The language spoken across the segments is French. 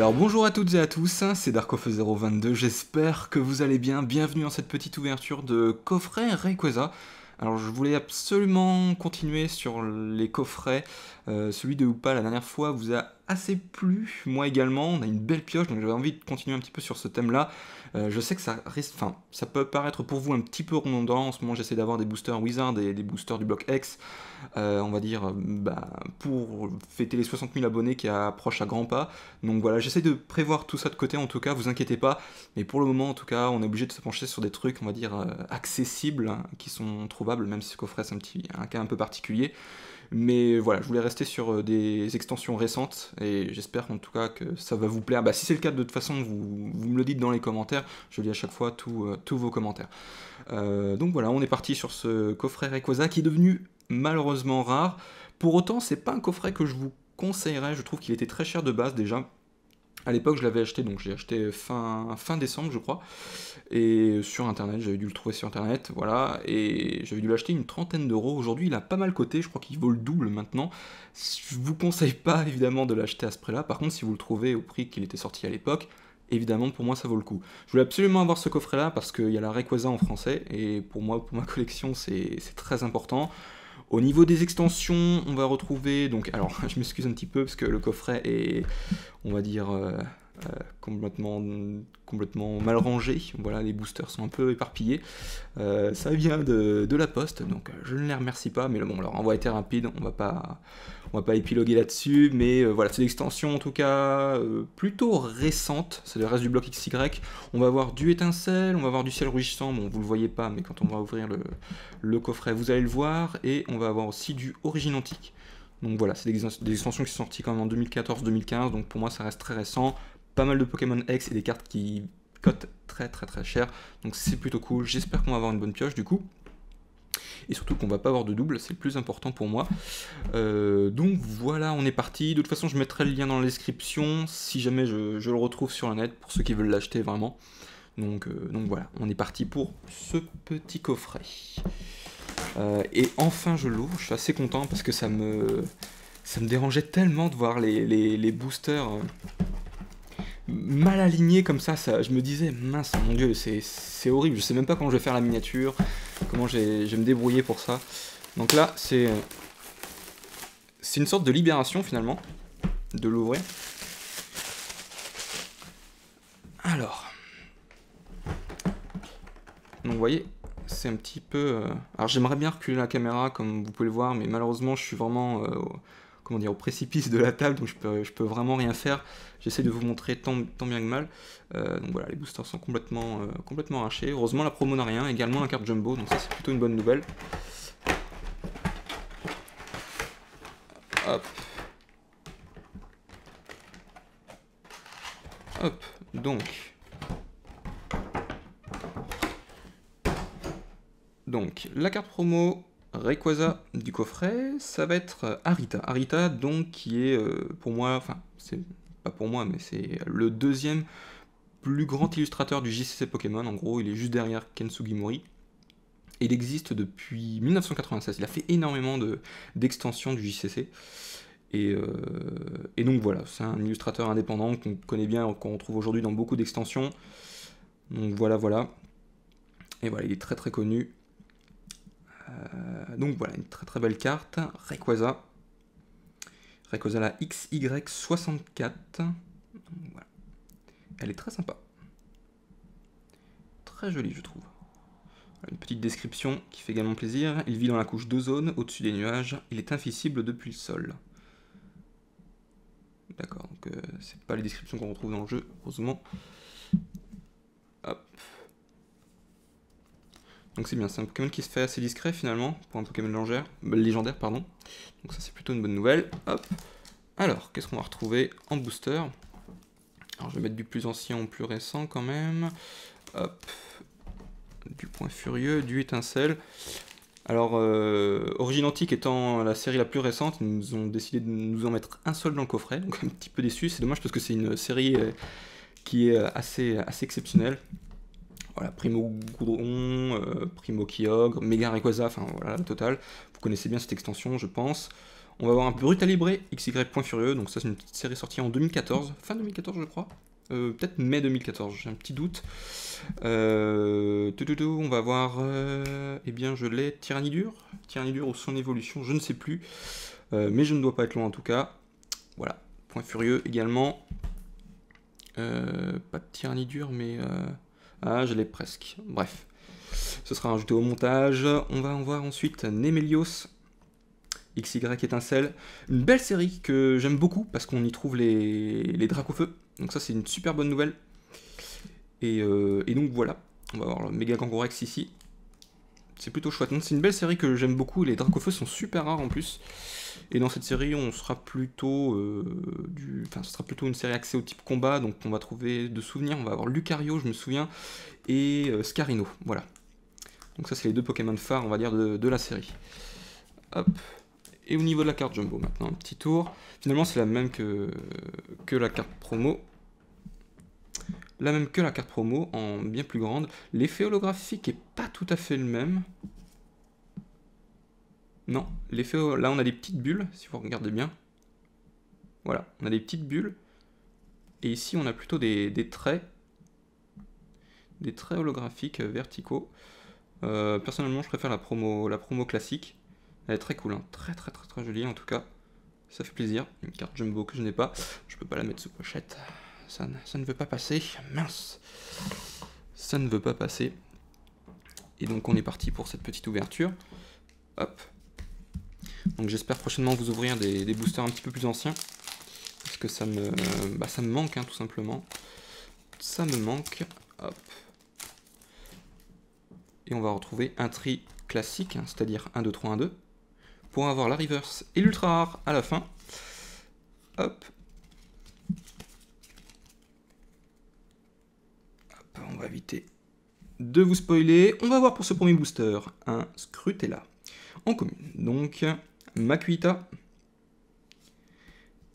Alors bonjour à toutes et à tous, c'est Darkof022, j'espère que vous allez bien, bienvenue dans cette petite ouverture de coffret Rayquaza. Alors je voulais absolument continuer sur les coffrets, celui de Hoopa la dernière fois vous a assez plu, moi également, on a une belle pioche donc j'avais envie de continuer un petit peu sur ce thème là. Je sais que ça risque, enfin ça peut paraître pour vous un petit peu redondant, en ce moment j'essaie d'avoir des boosters Wizard et des boosters du bloc X, on va dire pour fêter les 60 000 abonnés qui approchent à grands pas. Donc voilà, j'essaie de prévoir tout ça de côté en tout cas, vous inquiétez pas, mais pour le moment en tout cas on est obligé de se pencher sur des trucs on va dire accessibles, hein, qui sont trouvables, même si ce coffret c'est un cas un peu particulier. Mais voilà, je voulais rester sur des extensions récentes, et j'espère en tout cas que ça va vous plaire. Bah, si c'est le cas, de toute façon, vous me le dites dans les commentaires, je lis à chaque fois tous vos commentaires. Donc voilà, on est parti sur ce coffret Rayquaza qui est devenu malheureusement rare. Pour autant, c'est pas un coffret que je vous conseillerais, je trouve qu'il était très cher de base déjà. À l'époque, je l'avais acheté, donc j'ai acheté fin décembre, je crois, et sur internet, j'avais dû le trouver sur internet, voilà, et j'avais dû l'acheter une trentaine d'euros. Aujourd'hui, il a pas mal coté, je crois qu'il vaut le double maintenant. Je vous conseille pas évidemment de l'acheter à ce prix-là. Par contre, si vous le trouvez au prix qu'il était sorti à l'époque, évidemment pour moi ça vaut le coup. Je voulais absolument avoir ce coffret-là parce qu'il y a la Rayquaza en français, et pour moi, pour ma collection, c'est très important. Au niveau des extensions, on va retrouver, donc, alors je m'excuse un petit peu parce que le coffret est, on va dire, complètement mal rangé. Voilà, les boosters sont un peu éparpillés. Ça vient de la poste, donc je ne les remercie pas, mais bon, leur envoi était rapide, on va pas épiloguer là-dessus, mais voilà, c'est l'extension en tout cas plutôt récente, c'est le reste du bloc XY. On va avoir du étincelle, on va avoir du ciel rougissant, bon vous le voyez pas, mais quand on va ouvrir le coffret vous allez le voir, et on va avoir aussi du origine antique. Donc voilà, c'est des extensions qui sont sorties quand même en 2014-2015, donc pour moi ça reste très récent. Pas mal de Pokémon X et des cartes qui cotent très cher, donc c'est plutôt cool. J'espère qu'on va avoir une bonne pioche du coup, et surtout qu'on va pas avoir de double, c'est le plus important pour moi. Donc voilà, on est parti. De toute façon, je mettrai le lien dans la description si jamais je le retrouve sur le net pour ceux qui veulent l'acheter vraiment. Donc voilà, on est parti pour ce petit coffret. Et enfin je l'ouvre, je suis assez content parce que ça me dérangeait tellement de voir les boosters mal alignés comme ça, je me disais mince mon dieu, c'est horrible, je sais même pas comment je vais faire la miniature, comment je vais me débrouiller pour ça. Donc là c'est une sorte de libération finalement de l'ouvrir. Alors donc vous voyez, c'est un petit peu... Alors j'aimerais bien reculer la caméra comme vous pouvez le voir, mais malheureusement je suis vraiment comment dire, au précipice de la table, donc je peux vraiment rien faire. J'essaie de vous montrer tant bien que mal. Donc voilà, les boosters sont complètement arrachés. Heureusement la promo n'a rien, également la carte Jumbo, donc ça c'est plutôt une bonne nouvelle. Hop. Hop, donc la carte promo Rayquaza du coffret, ça va être Arita. Arita, donc, qui est pour moi, enfin, c'est pas pour moi, mais c'est le deuxième plus grand illustrateur du JCC Pokémon. En gros, il est juste derrière Ken Sugimori. Et il existe depuis 1996. Il a fait énormément d'extensions du JCC. Et donc voilà, c'est un illustrateur indépendant qu'on connaît bien, qu'on retrouve aujourd'hui dans beaucoup d'extensions. Donc voilà. Et voilà, il est très connu. Donc voilà, une très belle carte, Rayquaza la XY64, voilà. Elle est très sympa, très jolie je trouve. Une petite description qui fait également plaisir, il vit dans la couche d'ozone, au-dessus des nuages, il est invincible depuis le sol. D'accord, donc c'est pas les descriptions qu'on retrouve dans le jeu, heureusement. Hop. Donc c'est bien, c'est un Pokémon qui se fait assez discret finalement, pour un Pokémon légendaire, pardon. Donc ça c'est plutôt une bonne nouvelle. Hop. Alors, qu'est-ce qu'on va retrouver en booster? Alors je vais mettre du plus ancien au plus récent quand même. Hop. Du point furieux, du étincelle. Alors, Origine Antique étant la série la plus récente, ils ont décidé de nous en mettre un seul dans le coffret, donc un petit peu déçu. C'est dommage parce que c'est une série qui est assez exceptionnelle. Voilà, Primo Goudron, Primo Kyogre, Mega Rayquaza, enfin voilà, le total. Vous connaissez bien cette extension, je pense. On va avoir un Brutal Libre XY Point Furieux, donc ça c'est une petite série sortie en 2014, fin 2014 je crois, peut-être mai 2014, j'ai un petit doute. On va avoir, eh bien je l'ai, Tyrannidure ou son évolution, je ne sais plus, mais je ne dois pas être loin en tout cas. Voilà, Point Furieux également, pas de Tyrannidure mais... Ah, je l'ai presque, bref. Ce sera rajouté au montage. On va en voir ensuite Nemelios, XY Étincelle. Une belle série que j'aime beaucoup parce qu'on y trouve les Dracofeu. Donc ça c'est une super bonne nouvelle. Et donc voilà, on va avoir le Méga Gangorex ici. C'est plutôt chouette. C'est une belle série que j'aime beaucoup. Les Dracofeu sont super rares en plus. Et dans cette série, on sera plutôt ce sera plutôt une série axée au type combat. Donc on va trouver de souvenirs. On va avoir Lucario, je me souviens, et Scarino. Voilà. Donc ça c'est les deux Pokémon phares, on va dire, de la série. Hop. Et au niveau de la carte Jumbo, maintenant, un petit tour. Finalement, c'est la même que la carte promo. La même que la carte promo, en bien plus grande. L'effet holographique est pas tout à fait le même. Non, l'effet... Là, on a des petites bulles, si vous regardez bien. Voilà, on a des petites bulles. Et ici, on a plutôt des traits. Des traits holographiques verticaux. Personnellement, je préfère la promo classique. Elle est très cool, hein. Très jolie en tout cas. Ça fait plaisir. Une carte Jumbo que je n'ai pas. Je peux pas la mettre sous pochette. Ça ne veut pas passer. Mince. Ça ne veut pas passer. Et donc on est parti pour cette petite ouverture. Hop. Donc j'espère prochainement vous ouvrir des boosters un petit peu plus anciens. Parce que ça me manque, hein, tout simplement. Ça me manque. Hop. Et on va retrouver un tri classique, hein, c'est-à-dire 1, 2, 3, 1, 2. Pour avoir la reverse et l'ultra rare à la fin. Hop. Hop, on va éviter de vous spoiler. On va voir pour ce premier booster un Scrutella en commune. Donc, Makuita.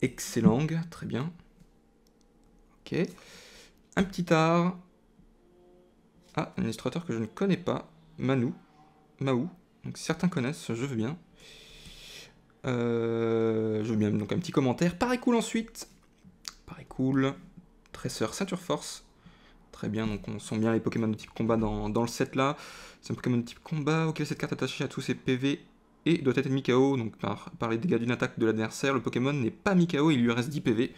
Excellent, très bien. Ok. Un petit art. Ah, un illustrateur que je ne connais pas. Maou. Donc certains connaissent, je veux bien. Donc un petit commentaire. Paraît cool ensuite. Paraît cool. Tresseur Ceinture Force. Très bien, donc on sent bien les Pokémon de type combat dans le set là. C'est un Pokémon de type combat auquel cette carte attachée à tous ses PV et doit être mis-KO. Donc par les dégâts d'une attaque de l'adversaire, le Pokémon n'est pas mis-KO, il lui reste 10 PV.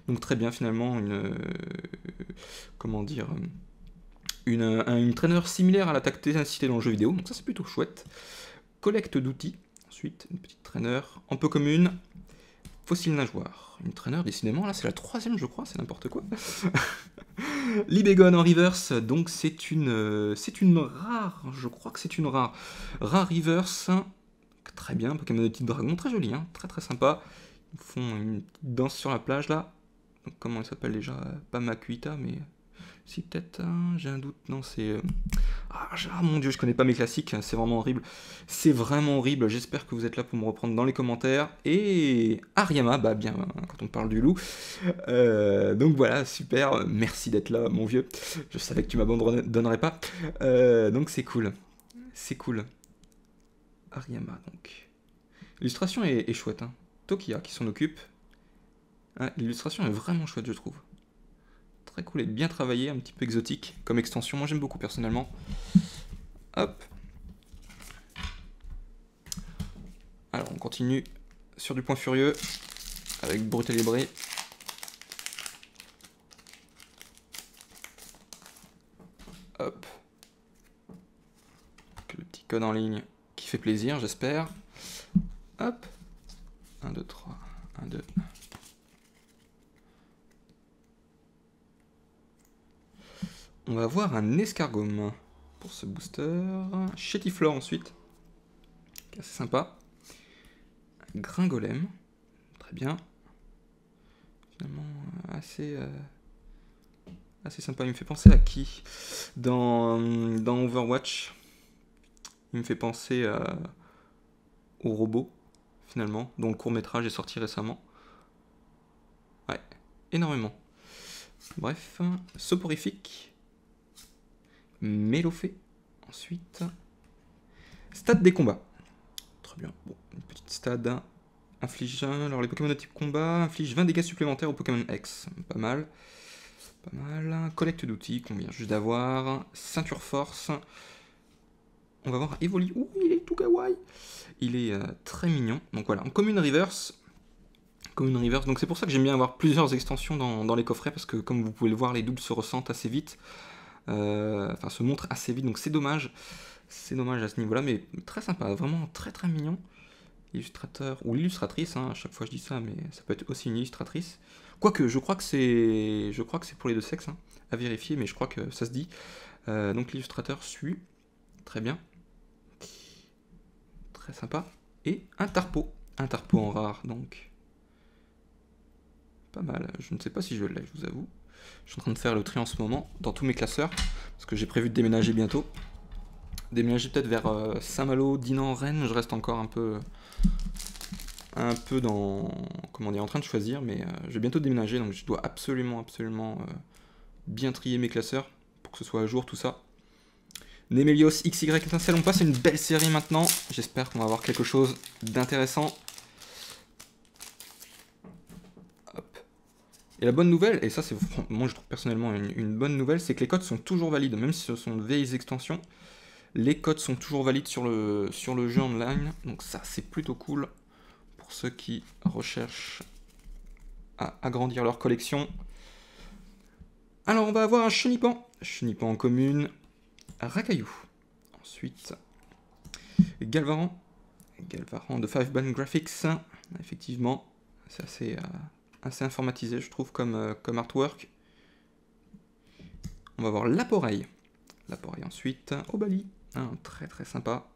Donc très bien finalement, une traîneur similaire à l'attaque ténacité dans le jeu vidéo. Donc ça c'est plutôt chouette. Collecte d'outils. Ensuite, une petite traîneur un peu commune. Fossile nageoire. Une traîneur, décidément, là c'est la troisième je crois, c'est n'importe quoi. Libégon en reverse, donc c'est une rare, je crois que c'est une rare. Rare reverse, très bien, Pokémon de type dragon, très joli, hein, très sympa. Ils font une petite danse sur la plage là. Donc, comment il s'appelle déjà? Pas Makuita, mais... Si peut-être, j'ai un doute, non c'est... Ah mon dieu, je connais pas mes classiques, c'est vraiment horrible. C'est vraiment horrible, j'espère que vous êtes là pour me reprendre dans les commentaires. Et Ariama, bah bien, quand on parle du loup. Donc voilà, super, merci d'être là mon vieux. Je savais que tu m'abandonnerais pas. Donc c'est cool, c'est cool. Ariama donc. L'illustration est chouette, hein. Tokia qui s'en occupe. Ah, l'illustration est vraiment chouette je trouve. Très cool et bien travaillé, un petit peu exotique comme extension. Moi j'aime beaucoup personnellement. Hop. Alors on continue sur du Point Furieux avec Brutal Libre. Hop. Le petit code en ligne qui fait plaisir, j'espère. Hop. 1, 2, 3. 1, 2. On va voir un escargome pour ce booster. Chétiflore ensuite. Assez sympa. Un Gringolem. Très bien. Finalement, assez sympa. Il me fait penser à qui dans Overwatch. Il me fait penser au robot, finalement, dont le court-métrage est sorti récemment. Ouais, énormément. Bref, soporifique. Mélofée. Ensuite, stade des combats. Très bien. Bon, une petite stade Inflige, alors les Pokémon de type combat infligent 20 dégâts supplémentaires au Pokémon X. Pas mal. Pas mal. Collecte d'outils qu'on vient juste d'avoir. Ceinture force. On va voir Evoli. Ouh, il est tout kawaii. Il est très mignon. Donc voilà, en commune reverse. Commune reverse. Donc c'est pour ça que j'aime bien avoir plusieurs extensions dans les coffrets. Parce que comme vous pouvez le voir, les doubles se ressentent assez vite. Enfin, se montrent assez vite. Donc c'est dommage. C'est dommage à ce niveau-là. Mais très sympa. Vraiment très très mignon. Illustrateur ou l'illustratrice, hein, à chaque fois je dis ça, mais ça peut être aussi une illustratrice. Quoique, je crois que c'est pour les deux sexes, hein, à vérifier, mais je crois que ça se dit. Donc l'illustrateur suit, très bien, très sympa, et un tarpo en rare, donc pas mal. Je ne sais pas si je l'ai, je vous avoue. Je suis en train de faire le tri en ce moment dans tous mes classeurs, parce que j'ai prévu de déménager bientôt. Déménager peut-être vers Saint-Malo, Dinan, Rennes. Je reste encore un peu dans, comment dire, en train de choisir, mais je vais bientôt déménager, donc je dois absolument bien trier mes classeurs pour que ce soit à jour tout ça. Nemelios XY Étincelle, on passe à une belle série maintenant. J'espère qu'on va avoir quelque chose d'intéressant. Hop. Et la bonne nouvelle, et ça c'est moi je trouve personnellement une bonne nouvelle, c'est que les codes sont toujours valides, même si ce sont de vieilles extensions. Les codes sont toujours valides sur le jeu online, donc ça c'est plutôt cool pour ceux qui recherchent à agrandir leur collection. Alors on va avoir un Chenipan en commune, Rakaillou. Ensuite, Galvaran de 5-Band Graphics, effectivement, c'est assez informatisé je trouve comme artwork. On va voir Laporeille ensuite, Obali, très très sympa.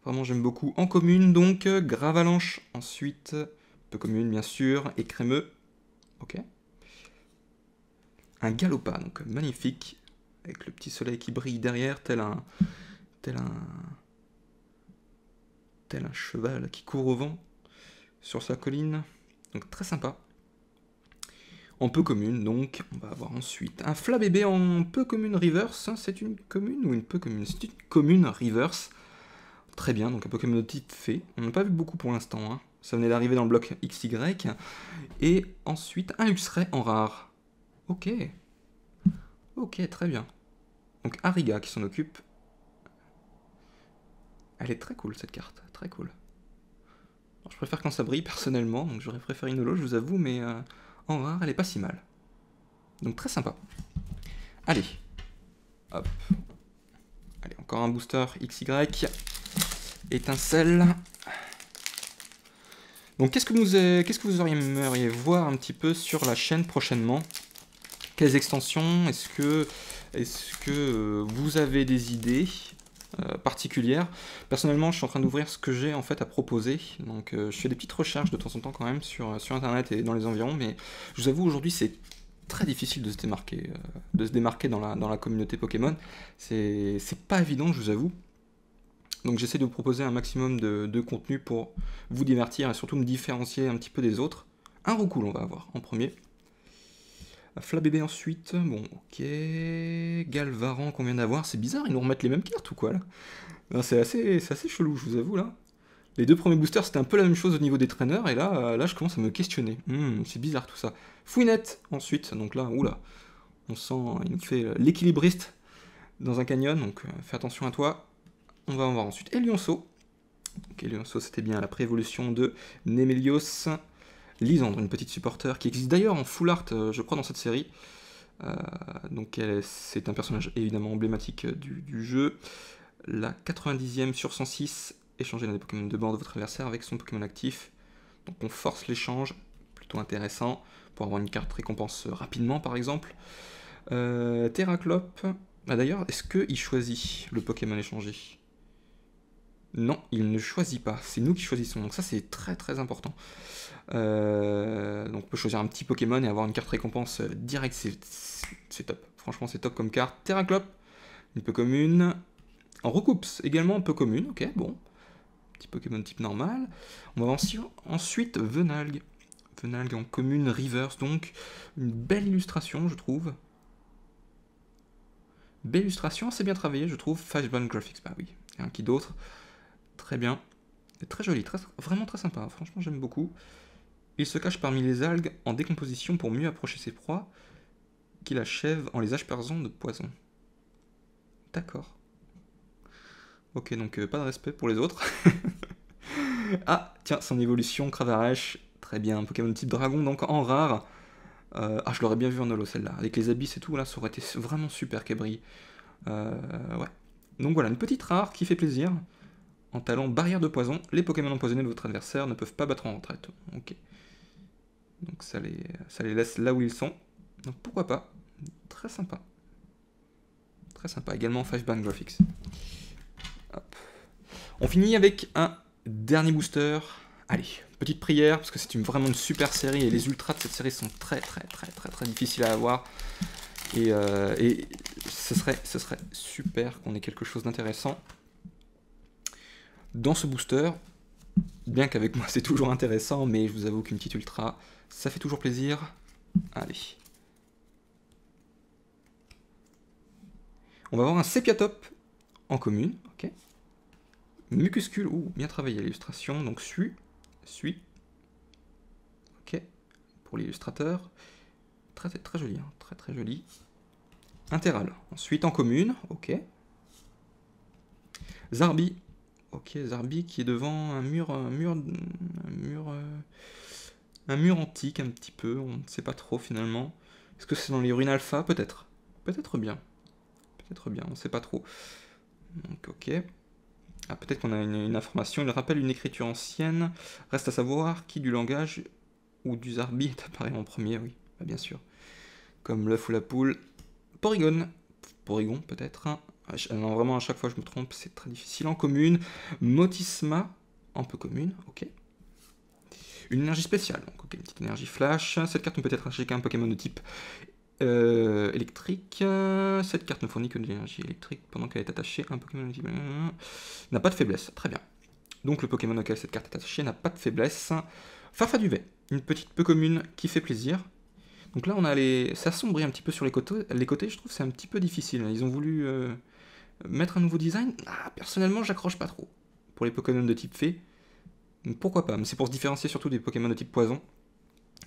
Vraiment j'aime beaucoup. En commune donc, Gravalanche ensuite, peu commune bien sûr, et crémeux. Ok. Un Galopa, donc magnifique, avec le petit soleil qui brille derrière, tel un cheval qui court au vent sur sa colline. Donc très sympa. En peu commune, donc, on va avoir ensuite un Flabébé en peu commune reverse. C'est une commune ou une peu commune? C'est une commune reverse. Très bien, donc un Pokémon de type fée. On n'a pas vu beaucoup pour l'instant, hein. Ça venait d'arriver dans le bloc XY. Et ensuite, un Luxray en rare. Ok. Ok, très bien. Donc Ariga qui s'en occupe. Elle est très cool cette carte, très cool. Alors, je préfère quand ça brille personnellement, donc j'aurais préféré une holo, je vous avoue, mais en rare, elle est pas si mal. Donc très sympa. Allez. Hop. Allez, encore un booster XY. Étincelle. Donc qu'est-ce que vous aimeriez voir un petit peu sur la chaîne prochainement? Quelles extensions? Est-ce que vous avez des idées particulières? Personnellement, je suis en train d'ouvrir ce que j'ai en fait à proposer. Donc je fais des petites recherches de temps en temps quand même sur internet et dans les environs, mais je vous avoue aujourd'hui c'est très difficile de se démarquer dans la communauté Pokémon. C'est pas évident, je vous avoue. Donc j'essaie de vous proposer un maximum de contenu pour vous divertir et surtout me différencier un petit peu des autres. Un Roucoule on va avoir en premier. Flabébé ensuite, bon ok. Galvaran qu'on vient d'avoir, c'est bizarre, ils nous remettent les mêmes cartes ou quoi là? C'est assez chelou, je vous avoue là. Les deux premiers boosters c'était un peu la même chose au niveau des traîneurs et là je commence à me questionner. C'est bizarre tout ça. Fouinette ensuite, donc là, oula, on sent, il nous fait l'équilibriste dans un canyon, donc fais attention à toi. On va en voir ensuite Elionceau. Donc Elionceau c'était bien la préévolution de Nemelios. Lysandre, une petite supporter qui existe d'ailleurs en full art, je crois, dans cette série. Donc c'est un personnage évidemment emblématique du jeu. La 90e sur 106, échanger l'un des Pokémon de bord de votre adversaire avec son Pokémon actif. Donc on force l'échange, plutôt intéressant, pour avoir une carte récompense rapidement par exemple. Terraclope, d'ailleurs, est-ce qu'il choisit le Pokémon échangé? Non, il ne choisit pas, c'est nous qui choisissons, donc ça c'est très très important. Donc on peut choisir un petit Pokémon et avoir une carte récompense directe, c'est top. Franchement c'est top comme carte. Terraclope, une peu commune. En Recoups, également un peu commune, ok, bon. Petit Pokémon type normal. On va ensuite Venalgue. Venalgue en commune reverse, donc une belle illustration je trouve. Belle illustration, assez bien travaillé je trouve. 5-Band Graphics, bah oui, et un qui d'autre. Très bien. C'est très joli, vraiment très sympa, franchement j'aime beaucoup. Il se cache parmi les algues en décomposition pour mieux approcher ses proies, qu'il achève en les aspergeant de poison. D'accord. Ok, donc pas de respect pour les autres. Ah, tiens, son évolution, Cravaresh, très bien, Pokémon type dragon, donc en rare. Ah, je l'aurais bien vu en holo celle-là, avec les abysses et tout, là, ça aurait été vraiment super qu'elle brille. Ouais. Donc voilà, une petite rare qui fait plaisir. En talent barrière de poison, les Pokémon empoisonnés de votre adversaire ne peuvent pas battre en retraite. Ok. Donc ça les laisse là où ils sont. Donc pourquoi pas. Très sympa. Très sympa. Également 5-band graphics. Hop. On finit avec un dernier booster. Allez, petite prière, parce que c'est vraiment une super série, et les ultras de cette série sont très difficiles à avoir. Et ce serait super qu'on ait quelque chose d'intéressant dans ce booster. Bien qu'avec moi c'est toujours intéressant, mais je vous avoue qu'une petite ultra, ça fait toujours plaisir. Allez. On va avoir un Sepiatop en commune, ok. Mucuscule, bien travaillé l'illustration, donc suis, ok, pour l'illustrateur, très joli, hein, très joli. Interal, ensuite en commune, ok. Zarbi, ok, Zarbi qui est devant un mur antique un petit peu, on ne sait pas trop finalement. Est-ce que c'est dans les ruines alpha? Peut-être, bien, on ne sait pas trop. Donc ok. Ah, peut-être qu'on a une information, il rappelle une écriture ancienne. Reste à savoir qui du langage ou du Zarbi est apparu en premier, oui, bah, bien sûr. Comme l'œuf ou la poule. Porygon peut-être. Non, vraiment à chaque fois je me trompe, c'est très difficile. En commune. Motisma, en peu commune, ok. Une énergie spéciale, donc ok, une petite énergie flash. Cette carte ne peut être attachée qu'à un Pokémon de type électrique. Cette carte ne fournit que de l'énergie électrique pendant qu'elle est attachée à un Pokémon de type... n'a pas de faiblesse, très bien. Donc le Pokémon auquel cette carte est attachée n'a pas de faiblesse. Farfaduvet, une petite peu commune qui fait plaisir. Donc là on a ça assombrit un petit peu sur les côtés, je trouve que c'est un petit peu difficile. Ils ont voulu mettre un nouveau design. Ah, personnellement j'accroche pas trop. Pour les Pokémon de type fée, pourquoi pas, mais c'est pour se différencier surtout des Pokémon de type poison.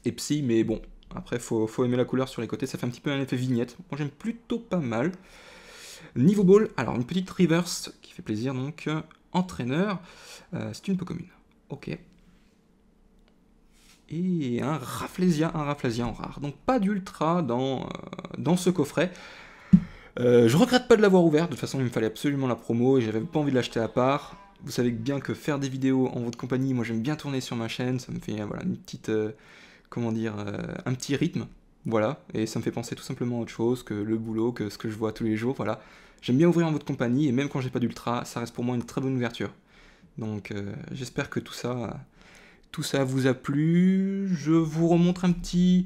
Et psy, mais bon, après faut aimer la couleur sur les côtés, ça fait un petit peu un effet vignette. Moi j'aime plutôt pas mal. Niveau ball, alors une petite reverse qui fait plaisir, donc entraîneur, c'est une peu commune. Ok. Et un Rafflesia en rare. Donc pas d'ultra dans ce coffret. Je regrette pas de l'avoir ouvert, de toute façon il me fallait absolument la promo et j'avais pas envie de l'acheter à part. Vous savez bien que faire des vidéos en votre compagnie, moi j'aime bien tourner sur ma chaîne, ça me fait voilà, une petite, un petit rythme, voilà, et ça me fait penser tout simplement à autre chose que le boulot, que ce que je vois tous les jours, voilà. J'aime bien ouvrir en votre compagnie, et même quand j'ai pas d'ultra, ça reste pour moi une très bonne ouverture. Donc j'espère que tout ça vous a plu. Je vous remontre un petit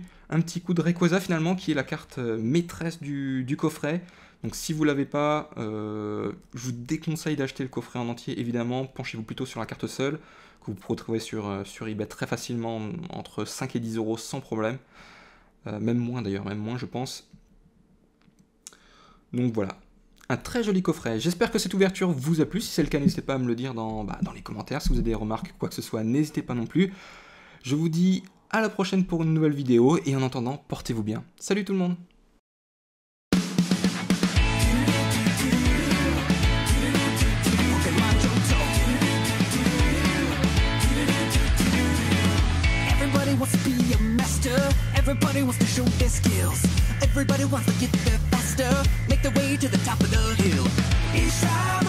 coup de Rayquaza finalement, qui est la carte maîtresse du coffret. Donc si vous l'avez pas, je vous déconseille d'acheter le coffret en entier, évidemment. Penchez-vous plutôt sur la carte seule, que vous pourrez trouver sur eBay très facilement, entre 5 et 10 euros sans problème. Même moins d'ailleurs, je pense. Donc voilà, un très joli coffret. J'espère que cette ouverture vous a plu. Si c'est le cas, n'hésitez pas à me le dire dans les commentaires. Si vous avez des remarques, quoi que ce soit, n'hésitez pas non plus. Je vous dis à la prochaine pour une nouvelle vidéo, et en attendant, portez-vous bien. Salut tout le monde! Everybody wants to show their skills. Everybody wants to get there faster, make their way to the top of the hill. Each time